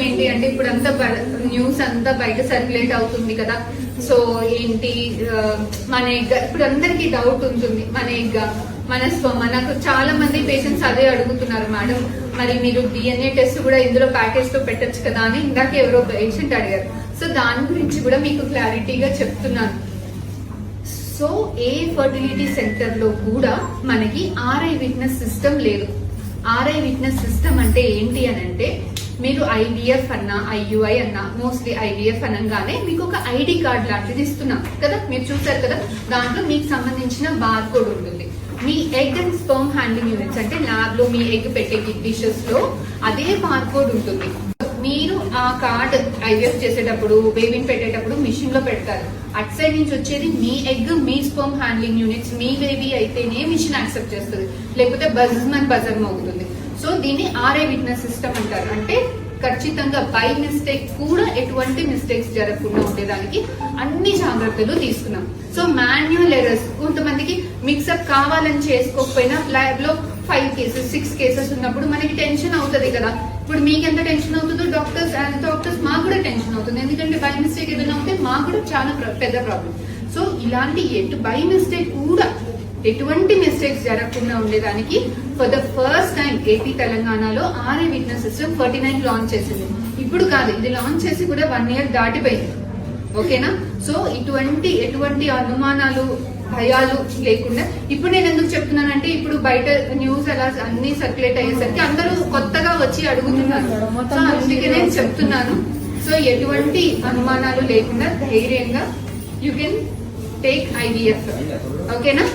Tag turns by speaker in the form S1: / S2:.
S1: ఏంటి అంటే ఇప్పుడు అంతా న్యూస్ అంతా బయట సర్క్యులేట్ అవుతుంది కదా. సో ఏంటి మన ఎగ్, ఇప్పుడు అందరికి డౌట్ ఉంటుంది, మన ఎగ్ మనకు చాలా మంది పేషెంట్స్ అదే అడుగుతున్నారు, మేడం మరి మీరు DNA టెస్ట్ కూడా ఇందులో ప్యాకేజ్ తో పెట్టచ్చు కదా అని ఇందాక ఎవరో పేషెంట్ అడిగారు. సో దాని గురించి కూడా మీకు క్లారిటీగా చెప్తున్నాను. సో ఏ ఫర్టిలిటీ సెంటర్ లో కూడా మనకి RI విట్నెస్ సిస్టమ్ లేదు. RI విట్నెస్ సిస్టమ్ అంటే ఏంటి అని అంటే, మీరు IVF అన్నా IUI అన్నా, మోస్ట్లీ IVF అనగానే మీకు ఒక ID కార్డ్ లాంటిది ఇస్తున్నాం కదా, మీరు చూసారు కదా. దాంట్లో మీకు సంబంధించిన బార్ కోడ్ ఉంటుంది. మీ egg and sperm handling units అంటే ల్యాబ్ లో మీ ఎగ్ పెట్టే డిషెస్ లో అదే బార్ కోడ్ ఉంటుంది. మీరు ఆ కార్డ్ IVF చేసేటప్పుడు, బేబీని పెట్టేటప్పుడు మిషన్ లో పెడతారు. అట్ సైడ్ నుంచి వచ్చేది మీ ఎగ్, మీ స్పర్మ్ హ్యాండ్లింగ్ యూనిట్స్, మీ బేబీ అయితేనే మిషన్ యాక్సెప్ట్ చేస్తుంది, లేకపోతే బజర్ మోగుతుంది. సో దీన్ని RI విట్నెస్ సిస్టమ్ అంటారు. అంటే ఖచ్చితంగా బై మిస్టేక్ కూడా ఎటువంటి మిస్టేక్స్ జరగకుండా ఉండేదానికి అన్ని జాగ్రత్తలు తీసుకున్నాం. సో మాన్యువల్ ఎర్రర్స్, కొంతమందికి మిక్సప్ కావాలని చేసుకోకపోయినా ల్యాబ్ లో 5 కేసెస్ 6 కేసెస్ ఉన్నప్పుడు మనకి టెన్షన్ అవుతుంది కదా. ఇప్పుడు మీకు ఎంత టెన్షన్ అవుతుందో డాక్టర్స్ మాకు కూడా టెన్షన్ అవుతుంది, ఎందుకంటే బై మిస్టేక్ ఏదైనా ఉంటే మాకు కూడా చాలా పెద్ద ప్రాబ్లం. సో ఇలాంటి బై మిస్టేక్ కూడా ఎటువంటి మిస్టేక్స్ జరగకుండా ఉండేదానికి for the first time AP తెలంగాణలో RI విట్నెస్ సిస్టమ్ 49 లాంచ్ చేసింది. ఇప్పుడు కాదు, ఇది లాంచ్ చేసి కూడా 1 year దాటిపోయింది. ఓకేనా. సో ఎటువంటి అనుమానాలు, భయాలు లేకుండా, ఇప్పుడు నేను ఎందుకు చెప్తున్నానంటే, ఇప్పుడు బయట న్యూస్ అలా అన్ని సర్క్యులేట్ అయ్యేసరికి అందరూ కొత్తగా వచ్చి అడుగుతున్నారు. సో అందుకే నేను చెప్తున్నాను. సో ఎటువంటి అనుమానాలు లేకుండా ధైర్యంగా యూ కెన్ టేక్ IVF. ఓకేనా.